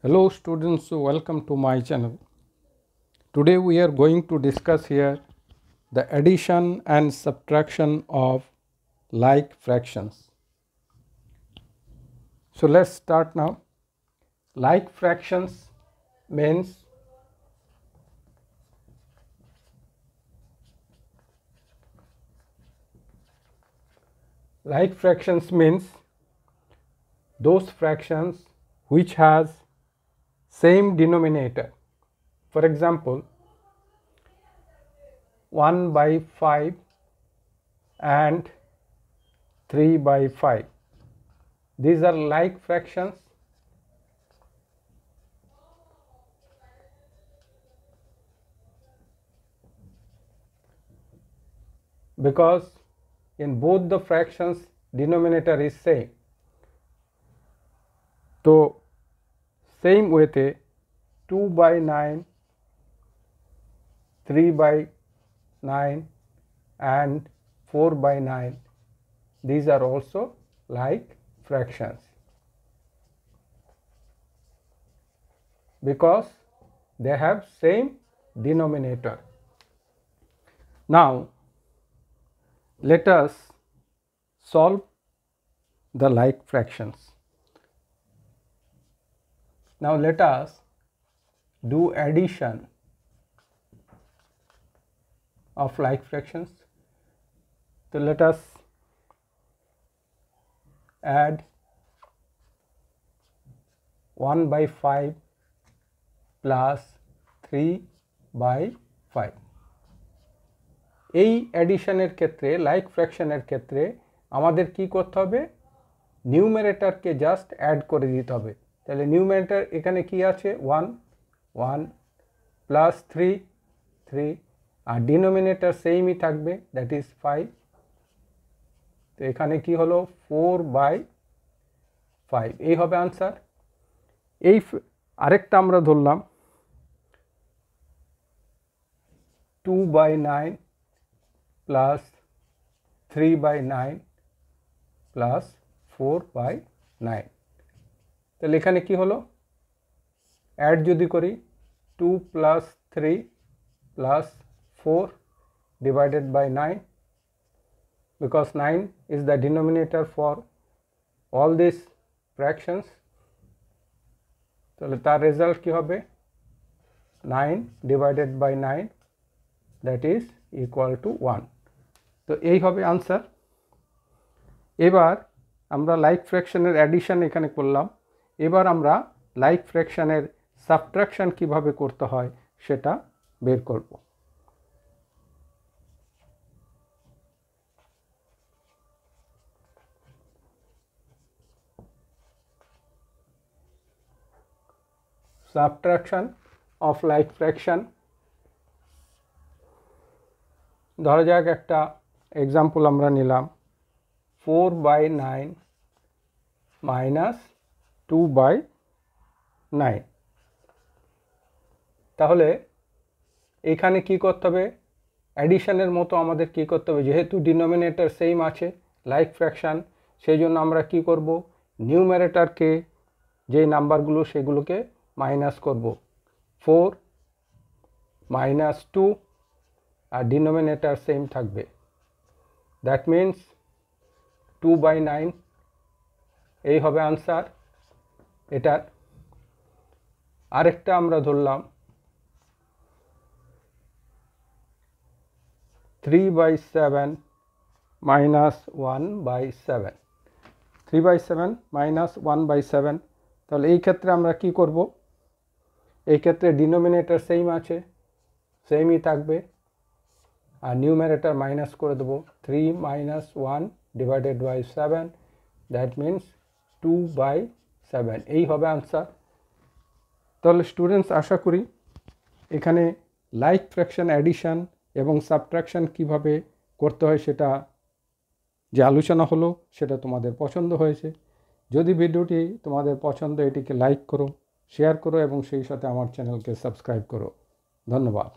Hello students, welcome to my channel. Today we are going to discuss here the addition and subtraction of like fractions. So let's start now. Like fractions means those fractions which has same denominator. For example, 1 by 5 and 3 by 5. These are like fractions because in both the fractions denominator is same. So same way 2 by 9, 3 by 9 and 4 by 9, these are also like fractions because they have same denominator. Now let us solve the like fractions. Now let us do addition of like fractions. So let us add 1 by 5 plus 3 by 5. এই অ্যাডিশনের ক্ষেত্রে like ফ্র্যাকশনের ক্ষেত্রে আমাদের কি করতে হবে, নিউমারেটরকে just add করে দিতে হবে। তাহলে নিউমারেটর এখানে কি আছে 1 1 প্লাস 3 3 আর ডিনোমিনেটর সেমই থাকবে, দ্যাট ইজ 5। তো এখানে কি হলো 4 বাই 5, এই হবে আনসার। এই আরেকটা আমরা ধরলাম 2 by 9 plus 3 by 9 plus 4 by 9। তাহলে এখানে কি হলো, অ্যাড যদি করি 2 plus 3 plus 4 divided by 9, because 9 is the denominator for all these fractions. তাহলে তার রেজাল্ট কি হবে 9 divided by 9, that is equal to 1। তো এই হবে আনসার। এবার আমরা লাইক ফ্র্যাকশনের অ্যাডিশন এখানে করলাম, এবার আমরা লাইক ফ্র্যাকশনের সাবট্রাকশন কিভাবে করতে হয় সেটা বের করব। সাবট্রাকশন অফ লাইক ফ্র্যাকশন, ধরা যাক একটা এক্সাম্পল আমরা নিলাম 4 বাই 9 মাইনাস 2 বাই 9। তাহলে এখানে কি করতে হবে, অ্যাডিশনের মতো আমাদের কি করতে হবে, যেহেতু ডিনোমিনেটর সেম আছে লাইক ফ্র্যাকশন, সেই জন্য আমরা কি করব, নিউমারেটরকে যেই নাম্বারগুলো সেগুলোকে মাইনাস করব। 4 মাইনাস 2 আর ডিনোমিনেটর সেম থাকবে, দ্যাট মিন্স 2 বাই 9, এই হবে আনসার এটার। আরেকটা আমরা ধরলাম 3 by 7 minus 1 by 7, 3 by 7 minus 1 by 7। তাহলে এই ক্ষেত্রে আমরা কি করব, এই ক্ষেত্রে ডিনোমিনেটর সেম আছে, সেমই থাকবে আর নিউমারেটর মাইনাস করে দেবো। 3 minus 1 divided by 7, that means 2 by 7, এই হবে আনসার। তাহলে স্টুডেন্টস আশা করি এখানে লাইক ফ্র্যাকশন অ্যাডিশন এবং সাবট্রাকশন কিভাবে করতে হয় সেটা যে আলোচনা হলো সেটা তোমাদের পছন্দ হয়েছে। যদি ভিডিওটি তোমাদের পছন্দ, এটিকে লাইক করো, শেয়ার করো এবং সেই সাথে আমার চ্যানেলকে সাবস্ক্রাইব করো। ধন্যবাদ।